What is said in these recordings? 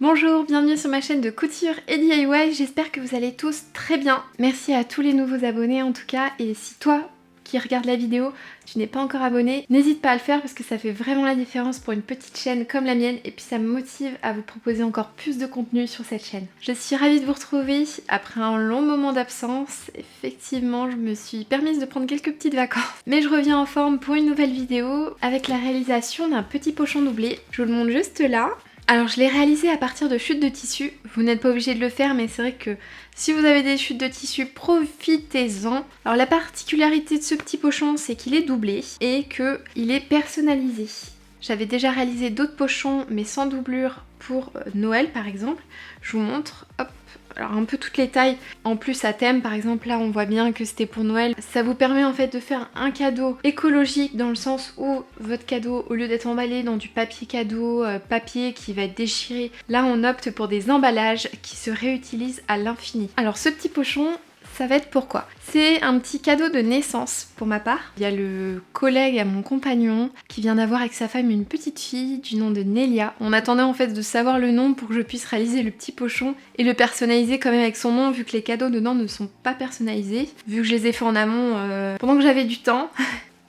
Bonjour, bienvenue sur ma chaîne de couture et DIY, j'espère que vous allez tous très bien. Merci à tous les nouveaux abonnés en tout cas, et si toi qui regardes la vidéo, tu n'es pas encore abonné, n'hésite pas à le faire parce que ça fait vraiment la différence pour une petite chaîne comme la mienne et puis ça me motive à vous proposer encore plus de contenu sur cette chaîne. Je suis ravie de vous retrouver après un long moment d'absence. Effectivement, je me suis permise de prendre quelques petites vacances, mais je reviens en forme pour une nouvelle vidéo avec la réalisation d'un petit pochon doublé. Je vous le montre juste là. Alors je l'ai réalisé à partir de chutes de tissu, vous n'êtes pas obligé de le faire mais c'est vrai que si vous avez des chutes de tissu, profitez-en. Alors la particularité de ce petit pochon c'est qu'il est doublé et qu'il est personnalisé. J'avais déjà réalisé d'autres pochons mais sans doublure pour Noël par exemple. Je vous montre, hop. Alors un peu toutes les tailles, en plus à thème par exemple là on voit bien que c'était pour Noël. Ça vous permet en fait de faire un cadeau écologique dans le sens où votre cadeau au lieu d'être emballé dans du papier cadeau, papier qui va être déchiré, là on opte pour des emballages qui se réutilisent à l'infini. Alors ce petit pochon, ça va être pourquoi? C'est un petit cadeau de naissance pour ma part. Il y a le collègue à mon compagnon qui vient d'avoir avec sa femme une petite fille du nom de Nelia. On attendait en fait de savoir le nom pour que je puisse réaliser le petit pochon et le personnaliser quand même avec son nom vu que les cadeaux dedans ne sont pas personnalisés. Vu que je les ai fait en amont pendant que j'avais du temps.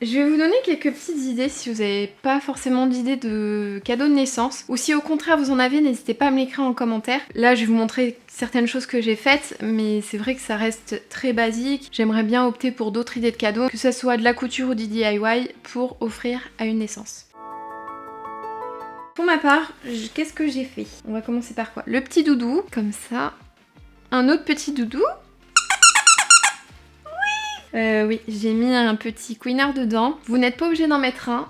Je vais vous donner quelques petites idées si vous n'avez pas forcément d'idées de cadeaux de naissance. Ou si au contraire vous en avez, n'hésitez pas à me l'écrire en commentaire. Là je vais vous montrer certaines choses que j'ai faites, mais c'est vrai que ça reste très basique. J'aimerais bien opter pour d'autres idées de cadeaux, que ce soit de la couture ou du DIY, pour offrir à une naissance. Pour ma part, qu'est-ce que j'ai fait? On va commencer par quoi? Le petit doudou, comme ça. Un autre petit doudou. Oui, j'ai mis un petit queener dedans. Vous n'êtes pas obligé d'en mettre un.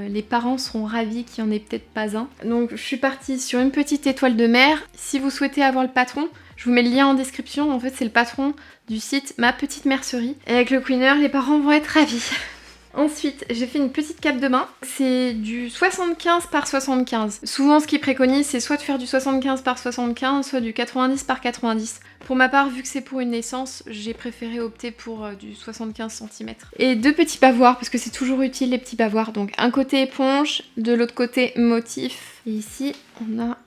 Les parents seront ravis qu'il n'y en ait peut-être pas un. Donc je suis partie sur une petite étoile de mer. Si vous souhaitez avoir le patron, je vous mets le lien en description. En fait, c'est le patron du site Ma Petite Mercerie. Et avec le queener, les parents vont être ravis. Ensuite, j'ai fait une petite cape de bain. C'est du 75 par 75. Souvent, ce qu'ils préconisent, c'est soit de faire du 75 par 75, soit du 90 par 90. Pour ma part, vu que c'est pour une naissance, j'ai préféré opter pour du 75 cm. Et deux petits bavoirs, parce que c'est toujours utile les petits bavoirs. Donc un côté éponge, de l'autre côté motif. Et ici, on a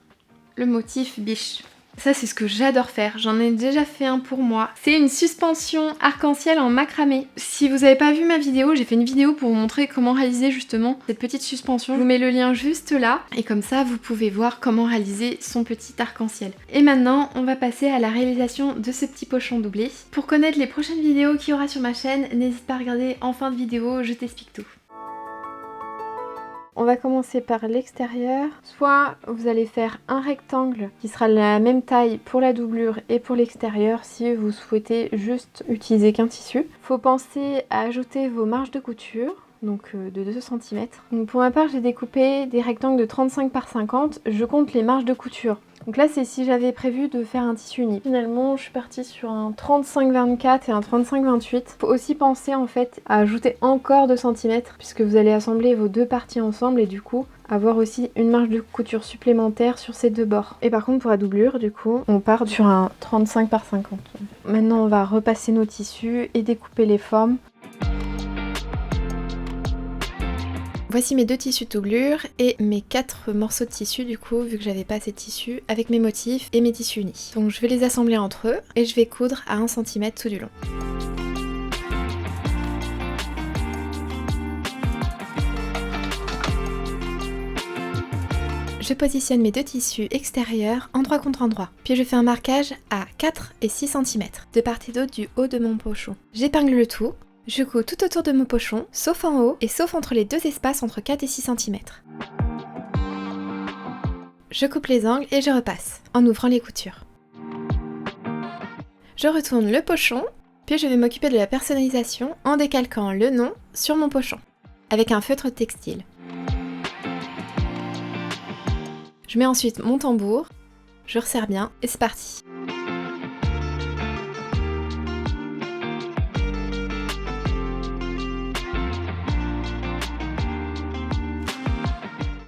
le motif biche. Ça c'est ce que j'adore faire, j'en ai déjà fait un pour moi. C'est une suspension arc-en-ciel en macramé. Si vous n'avez pas vu ma vidéo, j'ai fait une vidéo pour vous montrer comment réaliser justement cette petite suspension. Je vous mets le lien juste là et comme ça vous pouvez voir comment réaliser son petit arc-en-ciel. Et maintenant on va passer à la réalisation de ce petit pochon doublé. Pour connaître les prochaines vidéos qu'il y aura sur ma chaîne, n'hésite pas à regarder en fin de vidéo, je t'explique tout. On va commencer par l'extérieur. Soit vous allez faire un rectangle qui sera la même taille pour la doublure et pour l'extérieur si vous souhaitez juste utiliser qu'un tissu. Faut penser à ajouter vos marges de couture, donc de 2 cm. Donc pour ma part j'ai découpé des rectangles de 35 par 50, je compte les marges de couture. Donc là c'est si j'avais prévu de faire un tissu unique. Finalement je suis partie sur un 35-24 et un 35-28. Faut aussi penser en fait à ajouter encore 2 cm puisque vous allez assembler vos deux parties ensemble et du coup avoir aussi une marge de couture supplémentaire sur ces deux bords. Et par contre pour la doublure du coup on part sur un 35 par 50. Maintenant on va repasser nos tissus et découper les formes. Voici mes deux tissus de doublure et mes 4 morceaux de tissu du coup vu que j'avais pas assez de tissu avec mes motifs et mes tissus unis. Donc je vais les assembler entre eux et je vais coudre à 1 cm tout du long. Je positionne mes deux tissus extérieurs endroit contre endroit, puis je fais un marquage à 4 et 6 cm de part et d'autre du haut de mon pochon. J'épingle le tout. Je couds tout autour de mon pochon, sauf en haut et sauf entre les deux espaces entre 4 et 6 cm. Je coupe les angles et je repasse, en ouvrant les coutures. Je retourne le pochon, puis je vais m'occuper de la personnalisation en décalquant le nom sur mon pochon, avec un feutre textile. Je mets ensuite mon tambour, je resserre bien et c'est parti.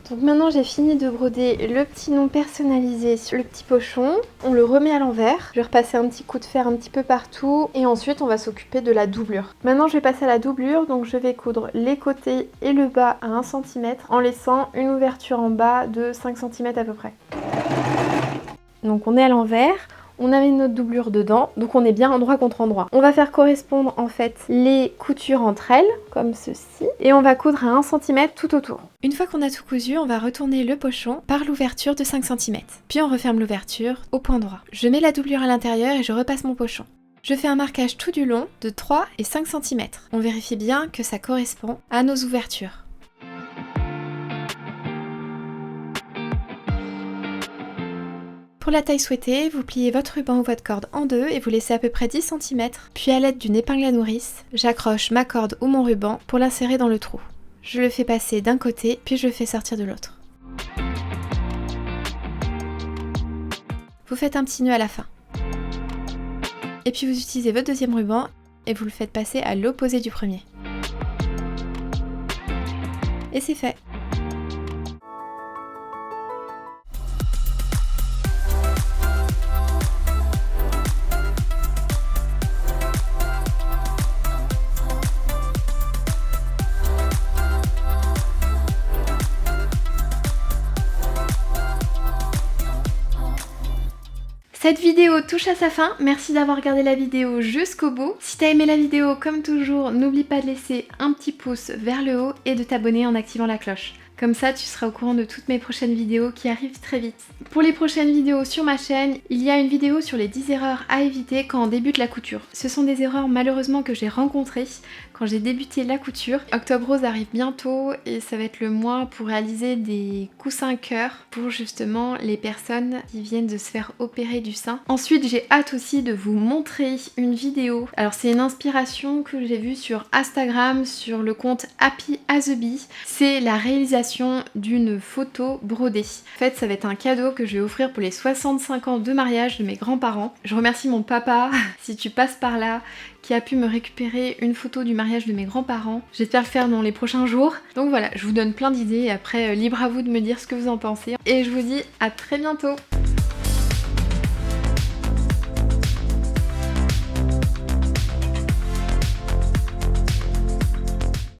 Donc maintenant j'ai fini de broder le petit nom personnalisé sur le petit pochon. On le remet à l'envers. Je vais repasser un petit coup de fer un petit peu partout. Et ensuite on va s'occuper de la doublure. Maintenant je vais passer à la doublure. Donc je vais coudre les côtés et le bas à 1 cm en laissant une ouverture en bas de 5 cm à peu près. Donc on est à l'envers. On a mis notre doublure dedans, donc on est bien endroit contre endroit. On va faire correspondre en fait les coutures entre elles, comme ceci, et on va coudre à 1 cm tout autour. Une fois qu'on a tout cousu, on va retourner le pochon par l'ouverture de 5 cm. Puis on referme l'ouverture au point droit. Je mets la doublure à l'intérieur et je repasse mon pochon. Je fais un marquage tout du long de 3 et 5 cm. On vérifie bien que ça correspond à nos ouvertures. Pour la taille souhaitée, vous pliez votre ruban ou votre corde en deux et vous laissez à peu près 10 cm. Puis à l'aide d'une épingle à nourrice, j'accroche ma corde ou mon ruban pour l'insérer dans le trou. Je le fais passer d'un côté, puis je le fais sortir de l'autre. Vous faites un petit nœud à la fin. Et puis vous utilisez votre deuxième ruban et vous le faites passer à l'opposé du premier. Et c'est fait! Cette vidéo touche à sa fin, merci d'avoir regardé la vidéo jusqu'au bout. Si t'as aimé la vidéo, comme toujours, n'oublie pas de laisser un petit pouce vers le haut et de t'abonner en activant la cloche. Comme ça, tu seras au courant de toutes mes prochaines vidéos qui arrivent très vite. Pour les prochaines vidéos sur ma chaîne, il y a une vidéo sur les 10 erreurs à éviter quand on débute la couture. Ce sont des erreurs malheureusement que j'ai rencontrées quand j'ai débuté la couture. Octobre Rose arrive bientôt et ça va être le mois pour réaliser des coussins cœur pour justement les personnes qui viennent de se faire opérer du sein. Ensuite, j'ai hâte aussi de vous montrer une vidéo. Alors c'est une inspiration que j'ai vue sur Instagram, sur le compte Happy as a Bee. C'est la réalisation d'une photo brodée. En fait, ça va être un cadeau que je vais offrir pour les 65 ans de mariage de mes grands-parents. Je remercie mon papa, si tu passes par là, qui a pu me récupérer une photo du mariage de mes grands-parents. J'espère le faire dans les prochains jours. Donc voilà, je vous donne plein d'idées et après, libre à vous de me dire ce que vous en pensez. Et je vous dis à très bientôt!